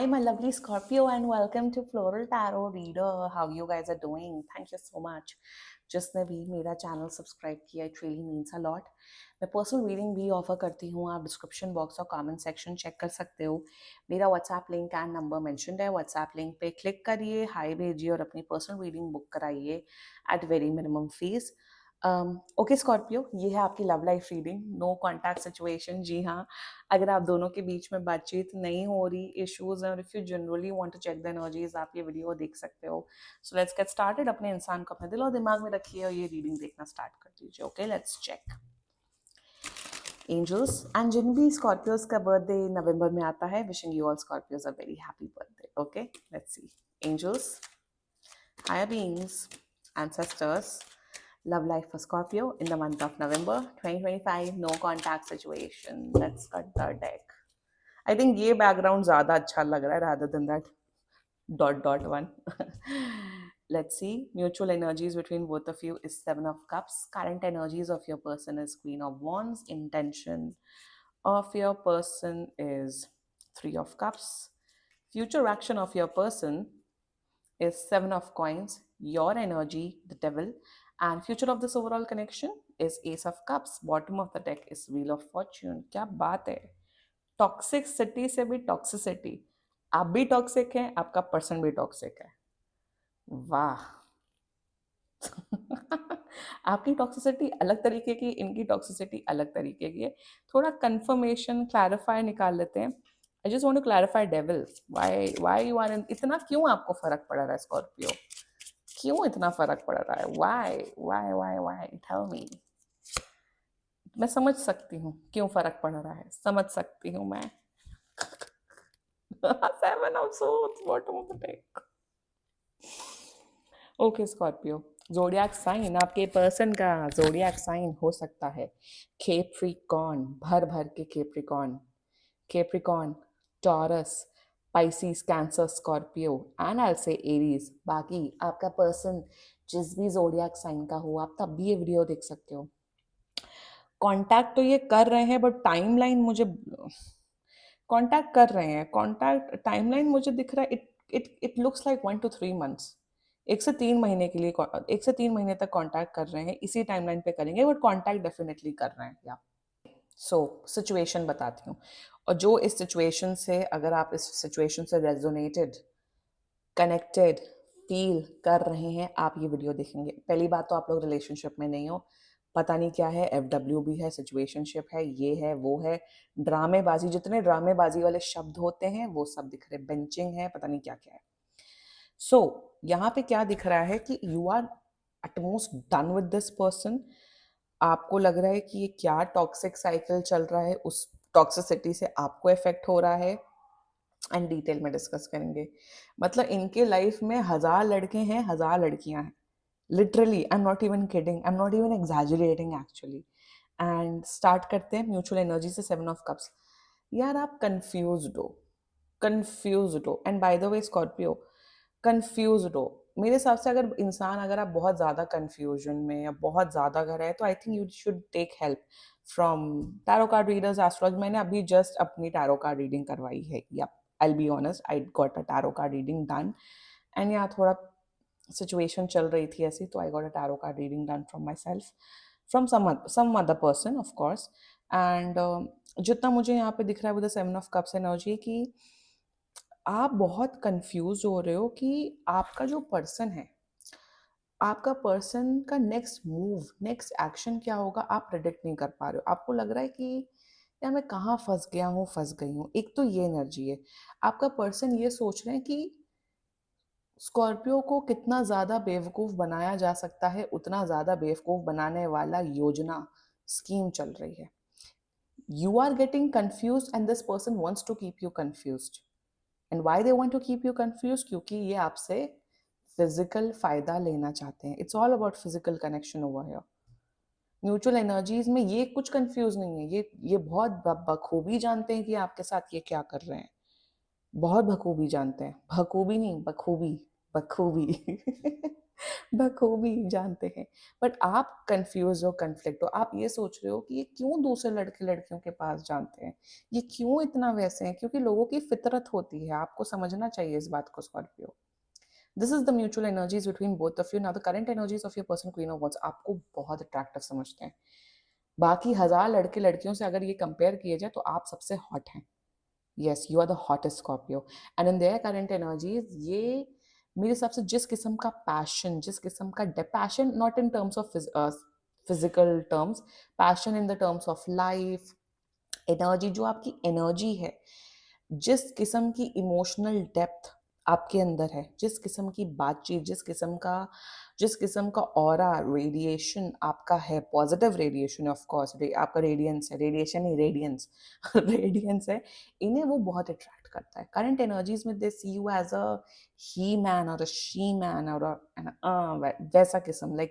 Hi, my lovely Scorpio, and welcome to Floral Tarot Reader. How you guys are doing? Thank you so much. जिसने भी मेरा channel subscribe किया, it really means a lot. मैं personal reading भी offer करती हूँ. आप description box और कमेंट सेक्शन चेक कर सकते हो. मेरा WhatsApp link and number mentioned है. व्हाट्सएप लिंक पे क्लिक करिए, हाई भेजिए और अपनी पर्सनल रीडिंग बुक कराइए at very minimum fee. Okay Scorpio, ये है आपकी love life reading. No contact situation. जी हाँ, अगर आप दोनों के बीच में बातचीत नहीं हो रही, इश्यूज हैं, और if you generally want to check the energies, आप ये वीडियो देख सकते हो. So let's get started. अपने इंसान को अपने दिल और दिमाग में रखिए और ये रीडिंग देखना स्टार्ट कर दीजिए. Okay, let's check. Angels, and जिन भी स्कॉर्पियोज का बर्थडे नवंबर में आता है, wishing you all Scorpios a very happy birthday. Okay, let's see. Angels, higher beings, ancestors, love life for Scorpio in the month of November 2025. No contact situation. Let's cut the deck. I think ये background ज़्यादा अच्छा लग रहा है rather than that dot dot one. Let's see. Mutual energies between both of you is Seven of Cups. Current energies of your person is Queen of Wands. Intention of your person is Three of Cups. Future action of your person is Seven of Coins, your energy, the Devil, and future of this overall connection is Ace of Cups. Bottom of the deck is Wheel of Fortune. क्या बात है. Toxic city से भी toxicity. आप भी toxic हैं, आपका person भी टॉक्सिक है. वाह. आपकी टॉक्सिसिटी अलग तरीके की, इनकी टॉक्सिसिटी अलग तरीके की है. थोड़ा कंफर्मेशन क्लैरिफाई निकाल लेते हैं. I just want to clarify devil. Why you are in. इतना क्यों आपको फर्क पड़ रहा है स्कॉर्पियो? क्यों इतना फर्क पड़ रहा है? Why tell me. मैं समझ सकती हूँ क्यों फर्क पड़ रहा है, समझ सकती हूँ मैं. Seven of swords, bottom of the deck. Okay Scorpio, zodiac sign, आपके पर्सन का जोडियाक साइन हो सकता है कैप्रिकॉर्न. भर भर के Capricorn. Capricorn, taurus, Pisces, cancer, Scorpio and I से एरीज. बाकी आपका पर्सन जिस भी जोडियाक साइन का हो, आप तब भी ये वीडियो देख सकते हो. कांटेक्ट तो ये कर रहे हैं, बट टाइमलाइन मुझे, कांटेक्ट कर रहे हैं, कांटेक्ट टाइमलाइन मुझे दिख रहा है. It it it looks like 1 to 3 months. 1 से 3 महीने के लिए, 1 से 3 महीने तक कांटेक्ट कर रहे हैं. इसी टाइमलाइन पे करेंगे, बट कांटेक्ट डेफिनेटली कर रहे हैं. या सो सिचुएशन बताती हूँ. और जो इस सिचुएशन से, अगर आप इस सिचुएशन से रेजोनेटेड, कनेक्टेड फील कर रहे हैं, आप ये वीडियो देखेंगे. पहली बात तो आप लोग रिलेशनशिप में नहीं हो. पता नहीं क्या है, FW भी है, सिचुएशनशिप है, ये है, वो है, ड्रामेबाजी, जितने ड्रामेबाजी वाले शब्द होते हैं वो सब दिख रहे. बेंचिंग है, पता नहीं क्या क्या है. सो यहाँ पे क्या दिख रहा है कि you are utmost done with this person. आपको लग रहा है कि ये क्या टॉक्सिक साइकिल चल रहा है, उस टॉक्सिसिटी से आपको इफेक्ट हो रहा है. एंड डिटेल में डिस्कस करेंगे. मतलब इनके लाइफ में 1000 लड़के हैं, 1000 लड़कियां हैं. Literally, I am not even kidding, I am not even exaggerating actually. And start करते हैं म्यूचुअल एनर्जी से. 7 of Cups. यार आप कंफ्यूज हो, कंफ्यूज हो. And by the way Scorpio, confuse हो. मेरे हिसाब से अगर इंसान, अगर आप बहुत ज़्यादा कंफ्यूजन में या बहुत ज़्यादा कर रहे हैं, तो I think you should take help from tarot card readers, astrology. मैंने अभी जस्ट अपनी टैरो कार्ड रीडिंग करवाई है. या I'll be honest, I got a tarot card reading done. And yeah, थोड़ा सिचुएशन चल रही थी ऐसी, तो I got a tarot card reading done from myself, from some other person of course. And जितना मुझे यहाँ पे दिख रहा है with the 7 of Cups energy, कि आप बहुत कंफ्यूज हो रहे हो कि आपका जो पर्सन है, आपका पर्सन का नेक्स्ट मूव, नेक्स्ट एक्शन क्या होगा, आप प्रिडिक्ट नहीं कर पा रहे हो. आपको लग रहा है कि यार मैं कहाँ फंस गया हूँ, फंस गई हूँ. एक तो ये एनर्जी है. आपका पर्सन ये सोच रहे हैं कि स्कॉर्पियो को कितना ज़्यादा बेवकूफ़ बनाया जा सकता है, उतना ज़्यादा बेवकूफ़ बनाने वाला योजना, स्कीम चल रही है. You are getting confuse and this person wants to keep you confuse. And why they want to keep you confuse? क्योंकि ये आपसे फिजिकल फ़ायदा लेना चाहते हैं. It's all about physical connection over here. Mutual energies में ये कुछ कंफ्यूज नहीं है. ये बहुत बखूबी जानते हैं कि आपके साथ ये क्या कर रहे हैं. बहुत बखूबी जानते हैं. बखूबी नहीं, बखूबी. बखूबी बखूबी जानते हैं। बट आप कंफ्यूज हो, कन्फ्लिक्ट हो, आप ये सोच रहे हो कि ये क्यों दूसरे लड़के लड़कियों के पास जानते हैं, ये क्यों इतना वैसे हैं, क्योंकि लोगों की फितरत होती है, आपको समझना चाहिए इस बात को Scorpio. This is the mutual energies between both of you. Now the current energies of your person queen of wants आपको बहुत अट्रैक्टिव समझते हैं। बाकी हजार लड़के लड़कियों से अगर ये कंपेयर किए जाए तो आप सबसे हॉट हैं। Yes, you are the hottest Scorpio. And in their current energies ये मेरे हिसाब से जिस किस्म का पैशन, जिस किस्म का passion, not in terms of physical terms, passion in the terms of life, energy, जो आपकी एनर्जी है, जिस किस्म की इमोशनल डेप्थ आपके अंदर है, जिस किस्म की बातचीत, जिस किस्म का ऑरा रेडिएशन आपका है, पॉजिटिव रेडिएशन ऑफ कोर्स, आपका रेडियंस है, रेडिएशन नहीं रेडियंस रेडियंस है, इन्हें वो बहुत अट्रैक्ट करता है। करंट एनर्जीज में they see you as a he man और अ शी मैन और वैसा किस्म, लाइक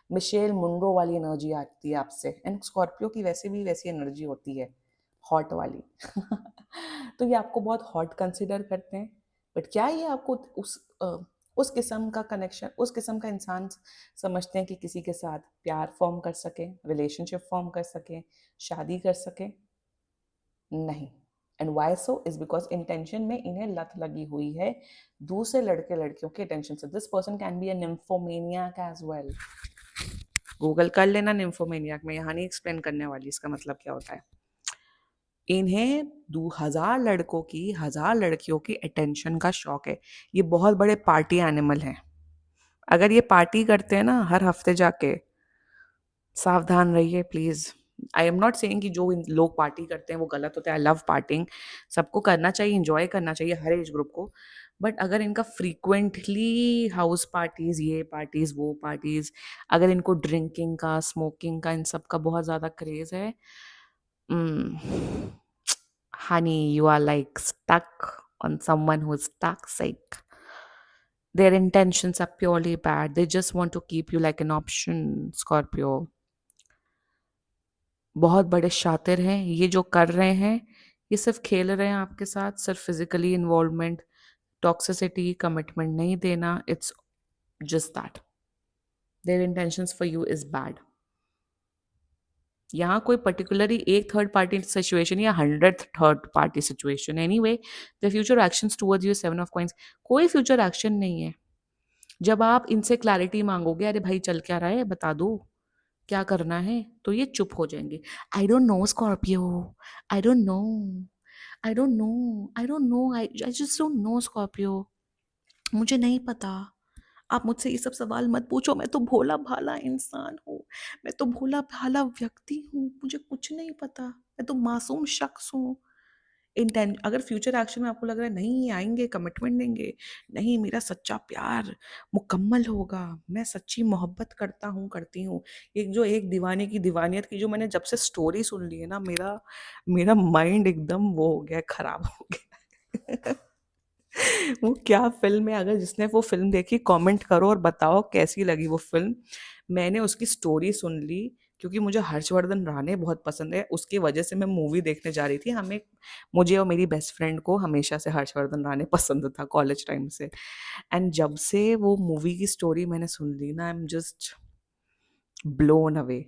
मिशेल मुंडो वाली एनर्जी आती है आपसे। एंड स्कॉर्पियो की वैसे भी वैसी एनर्जी होती है, हॉट वाली तो ये आपको बहुत हॉट कंसिडर करते हैं। बट क्या ये आपको उस किस्म का कनेक्शन, उस किस्म का इंसान समझते हैं कि किसी के साथ प्यार फॉर्म कर सके, रिलेशनशिप फॉर्म कर सके, शादी कर सके? नहीं। And why so is because intention में इन्हें लत लगी हुई है दूसरे लड़के लड़कियों के अटेंशन से। This person can be a nymphomaniac as well. Google कर लेना निम्फोमेनियाक, मैं यहाँ नहीं एक्सप्लेन करने वाली इसका मतलब क्या होता है। इन्हें 2000 लड़कों की, 1000 लड़कियों की अटेंशन का शौक है। ये बहुत बड़े पार्टी एनिमल हैं। अगर ये पार्टी करते हैं ना हर हफ्ते जाके, सावधान रहिए please. I am not saying कि जो लोग पार्टी करते हैं वो गलत होता है। आई लव पार्टिंग, सबको करना चाहिए, इंजॉय करना चाहिए हर एज ग्रुप को। बट अगर इनका फ्रीक्वेंटली हाउस पार्टीज, ये पार्टीज, वो पार्टीज, अगर इनको ड्रिंकिंग का, स्मोकिंग का, इन सब का बहुत ज्यादा क्रेज है, honey, you are like stuck on someone who's toxic. Their intentions are purely bad. They just want to keep you like an option, Scorpio. बहुत बड़े शातिर हैं ये जो कर रहे हैं। ये सिर्फ खेल रहे हैं आपके साथ, सिर्फ फिजिकली इन्वॉल्वमेंट, टॉक्सिसिटी, कमिटमेंट नहीं देना। It's just that their intentions for you is bad. यहाँ कोई पर्टिकुलरली एक थर्ड पार्टी सिचुएशन या 100th third party situation, anyway the future actions towards you 7 of coins, कोई फ्यूचर एक्शन नहीं है। जब आप इनसे क्लैरिटी मांगोगे, अरे भाई चल क्या रहा है बता दो, क्या करना है, तो ये चुप हो जाएंगे। I don't know Scorpio, I don't know, I don't know, I don't know, I just don't know Scorpio, मुझे नहीं पता। आप मुझसे ये सब सवाल मत पूछो, मैं तो भोला भाला इंसान हूँ, मैं तो भोला भाला व्यक्ति हूँ, मुझे कुछ नहीं पता, मैं तो मासूम शख्स हूँ। इंटेंट, अगर फ्यूचर एक्शन में आपको लग रहा है नहीं ये आएंगे, कमिटमेंट देंगे, नहीं मेरा सच्चा प्यार मुकम्मल होगा, मैं सच्ची मोहब्बत करता हूँ, करती हूँ, एक जो एक दीवाने की दीवानियत की जो मैंने जब से स्टोरी सुन ली है ना, मेरा मेरा माइंड एकदम वो हो गया, खराब हो गया वो क्या फिल्म है, अगर जिसने वो फिल्म देखी कमेंट करो और बताओ कैसी लगी वो फिल्म। मैंने उसकी स्टोरी सुन ली क्योंकि मुझे हर्षवर्धन राणे बहुत पसंद है, उसकी वजह से मैं मूवी देखने जा रही थी। हमें, मुझे और मेरी बेस्ट फ्रेंड को हमेशा से हर्षवर्धन राणे पसंद था, कॉलेज टाइम से। एंड जब से वो मूवी की स्टोरी मैंने सुन ली ना, I am just blown away.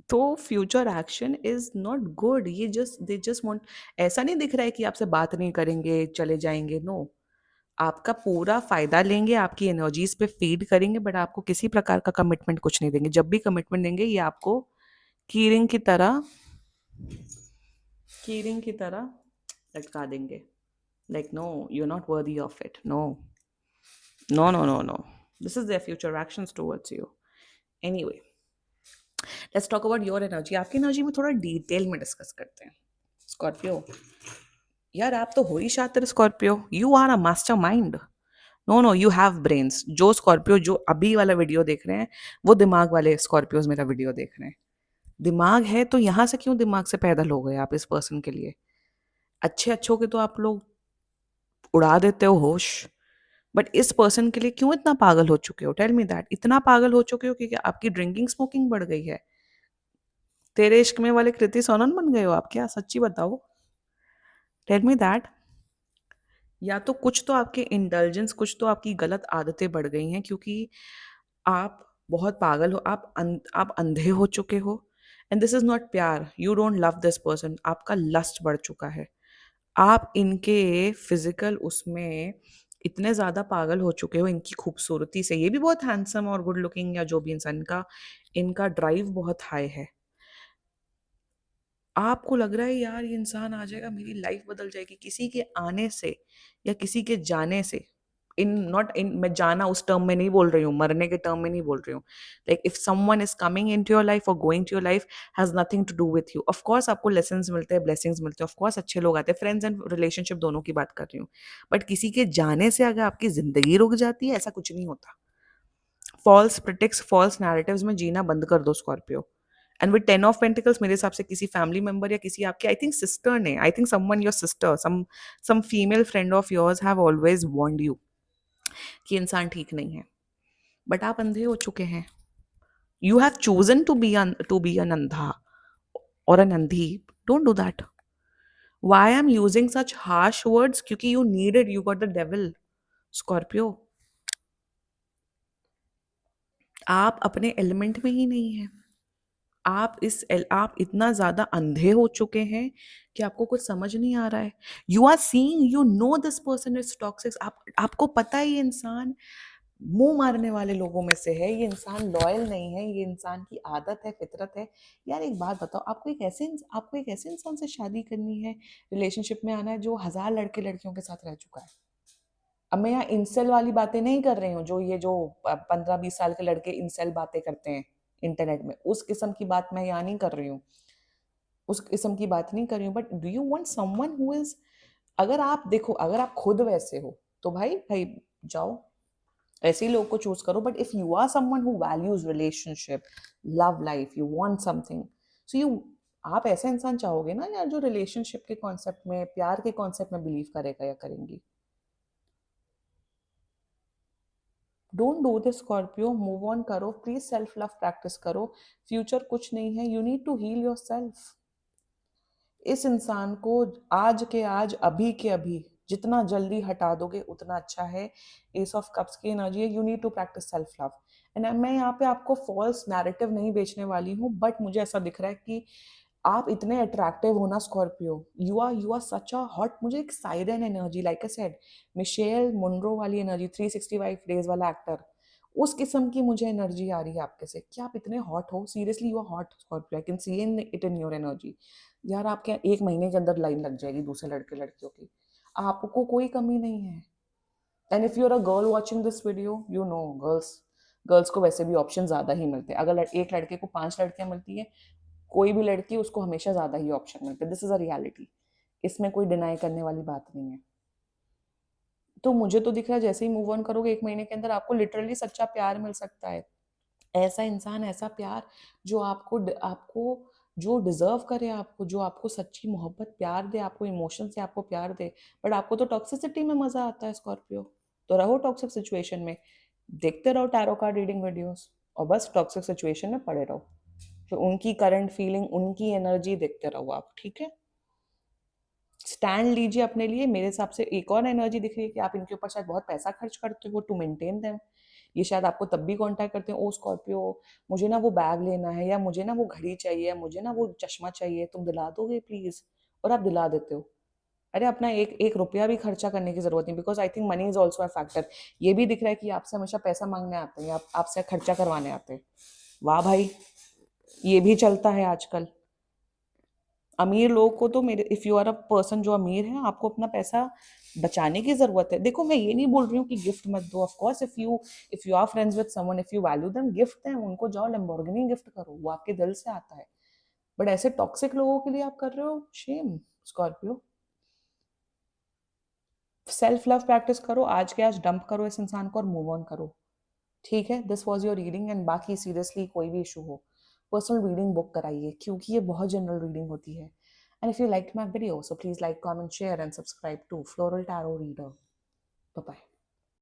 तो future action is not good. ये जस्ट, दे जस्ट वांट, ऐसा नहीं दिख रहा है कि आपसे बात नहीं करेंगे, चले जाएंगे, नो, आपका पूरा फायदा लेंगे, आपकी एनर्जीज पे फीड करेंगे, बट आपको किसी प्रकार का कमिटमेंट कुछ नहीं देंगे। जब भी कमिटमेंट देंगे ये आपको कीरिंग की तरह, कीरिंग की तरह लटका देंगे। Like no, you are not worthy of it, no, no, no, no, no, this is their future actions towards you. Anyway, let's talk about your energy. आपकी एनर्जी में थोड़ा डिटेल में डिस्कस करते हैं स्कॉर्पियो। यार आप तो हो ही शातिर Scorpio, you are a mastermind. No no, you have brains. जो स्कॉर्पियो जो अभी वाला वीडियो देख रहे हैं, वो दिमाग वाले स्कॉर्पियोज मेरा वीडियो देख रहे हैं। दिमाग है तो यहाँ से क्यों दिमाग से पैदल हो गए आप इस पर्सन के लिए? अच्छे अच्छों के तो आप लोग उड़ा देते हो होश, बट इस पर्सन के लिए क्यों इतना पागल हो चुके हो? Tell me that. इतना पागल हो चुके हो कि क्या आपकी ड्रिंकिंग स्मोकिंग बढ़ गई है? तेरे इश्क में वाले कृति सोनन बन गए हो आप क्या? सच्ची बताओ, टेल मी दैट। या तो कुछ तो आपके इंडल्जेंस, कुछ तो आपकी गलत आदतें बढ़ गई हैं, क्योंकि आप बहुत पागल हो, आप अंधे हो चुके हो। एंड दिस इज नॉट प्यार, you don't love this person, आपका लस्ट बढ़ चुका है। आप इनके फिजिकल उसमें इतने ज्यादा पागल हो चुके हो, इनकी खूबसूरती से, ये भी बहुत हैंडसम और गुड लुकिंग या जो भी इंसान, इनका इनका ड्राइव बहुत हाई है। आपको लग रहा है यार ये इंसान आ जाएगा, मेरी लाइफ बदल जाएगी, किसी के आने से या किसी के जाने से, इन नॉट इन, मैं जाना उस टर्म में नहीं बोल रही हूँ, मरने के टर्म में नहीं बोल रही हूँ। Like if someone is coming in to your life और going to your life, has nothing to do with you. Of course आपको लेसन्स मिलते हैं, ब्लेसिंग्स मिलते हैं, ऑफ कोर्स अच्छे लोग आते हैं, फ्रेंड्स एंड रिलेशनशिप दोनों की बात कर रही हूँ। बट किसी के जाने से अगर आपकी जिंदगी रुक जाती है, ऐसा कुछ नहीं होता। फॉल्स प्रिटिक्स, फॉल्स नैरेटिव्स में जीना बंद कर दो Scorpio. And with 10 of pentacles, मेरे हिसाब से किसी फैमिली मेंबर या किसी आपके, आई थिंक सिस्टर ने, I think someone your sister, some female friend of yours have always warned you कि इंसान ठीक नहीं है। बट आप अंधे हो चुके हैं। You have chosen to be un अंधा और अन अंधी। Don't do that. Why I am using such harsh words? क्योंकि you needed, you got the devil Scorpio. आप अपने एलिमेंट में ही नहीं है। आप इतना ज्यादा अंधे हो चुके हैं कि आपको कुछ समझ नहीं आ रहा है। You are seeing, you know this person is toxic. आपको पता है ये इंसान मुंह मारने वाले लोगों में से है, ये इंसान लॉयल नहीं है, ये इंसान की आदत है, फितरत है। यार एक बात बताओ, आपको एक ऐसे इंसान से शादी करनी है, रिलेशनशिप में आना है जो 1000 लड़के लड़कियों के साथ रह चुका है। अब मैं यहाँ इंसेल वाली बातें नहीं कर रही हूँ, जो 15-20 साल के लड़के इंसेल बातें करते हैं इंटरनेट में, उस किस्म की बात मैं यहाँ नहीं कर रही हूँ, उस किस्म की बात नहीं कर रही हूँ। But do you want someone who is, अगर आप देखो, अगर आप खुद वैसे हो तो भाई भाई जाओ, ऐसे ही लोग को चूज करो। But if you are someone who values relationship, love life, you want something, so you, आप ऐसा इंसान चाहोगे ना यार जो रिलेशनशिप के कॉन्सेप्ट में, प्यार के कॉन्सेप्ट में बिलीव करेगा या करेंगी। Don't do this Scorpio, move on करो प्लीज, सेल्फ लव प्रैक्टिस करो। फ्यूचर कुछ नहीं है, you need to heal yourself. इस इंसान को आज के आज, अभी के अभी जितना जल्दी हटा दोगे उतना अच्छा है। एस ऑफ कप्स की एनर्जी है, you need to practice self love. And मैं यहाँ पे आपको फॉल्स नैरेटिव नहीं बेचने वाली हूँ, बट मुझे ऐसा दिख रहा है कि आप इतने अट्रैक्टिव हो ना Scorpio, you are such a hot, मुझे एक siren energy, like I said, Michelle Monroe वाली एनर्जी, 365 डेज वाला एक्टर, उस किस्म की मुझे एनर्जी आ रही है आपके से कि आप इतने हॉट हो। Seriously you are hot Scorpio, I can see in it in your energy. यार आपके 1 महीने के अंदर लाइन लग जाएगी दूसरे लड़के लड़कियों की, आपको कोई कमी नहीं है। And if you are a girl watching this video, you know girls, girls को वैसे भी ऑप्शन ज्यादा ही मिलते हैं। अगर एक लड़के को 5 लड़कियां मिलती है, कोई भी लड़की उसको हमेशा ज्यादा ही ऑप्शन मिलते हैं। दिस इज अ रियलिटी, इसमें कोई डिनाई करने वाली बात नहीं है। तो मुझे तो दिख रहा है जैसे ही मूव ऑन करोगे 1 महीने के अंदर आपको लिटरली सच्चा प्यार मिल सकता है। ऐसा इंसान, ऐसा प्यार जो आपको जो डिजर्व करे, आपको जो आपको सच्ची मोहब्बत प्यार दे, आपको इमोशन से आपको प्यार दे। बट आपको तो टॉक्सिसिटी में मजा आता है स्कॉर्पियो, तो रहो टॉक्सिक सिचुएशन में, देखते रहो टैरो कार्ड रीडिंग वीडियोस और बस टॉक्सिक सिचुएशन में पड़े रहो। तो उनकी करंट फीलिंग, उनकी एनर्जी देखते रहो आप, ठीक है। स्टैंड लीजिए अपने लिए। मेरे हिसाब से एक और एनर्जी दिख रही है कि आप इनके ऊपर शायद बहुत पैसा खर्च करते हो टू मेंटेन देम। ये शायद आपको तब भी कांटेक्ट करते हैं, ओ स्कॉर्पियो मुझे ना वो बैग लेना है, या मुझे ना वो घड़ी चाहिए, या मुझे ना वो चश्मा चाहिए, तुम दिला दोगे प्लीज। और आप दिला देते हो। अरे अपना एक एक रुपया भी खर्चा करने की जरूरत नहीं, because I think money is also a factor. ये भी दिख रहा है कि आपसे हमेशा पैसा मांगने आते हैं, आपसे खर्चा करवाने आते हैं। वाह भाई, ये भी चलता है आजकल। अमीर लोग को तो, मेरे, if you are a person जो अमीर है, आपको अपना पैसा बचाने की जरूरत है। देखो मैं ये नहीं बोल रही हूँ कि गिफ्ट मत दो, of course if you are friends with someone, if you value them, gift them, उनको जाओ लैम्बोर्गिनी गिफ्ट करो, वो आपके दिल से आता है। बट ऐसे टॉक्सिक लोगों के लिए आप कर रहे हो, shame Scorpio. Self love practice करो, आज के आज डंप करो इस इंसान को और मूव ऑन करो, ठीक है। This was your reading. And बाकी सीरियसली कोई भी इशू हो, पर्सनल रीडिंग बुक कराइए, क्योंकि ये बहुत जनरल रीडिंग होती है। And if you like my video, so please like, comment, share and subscribe to floral tarot reader. Bye bye.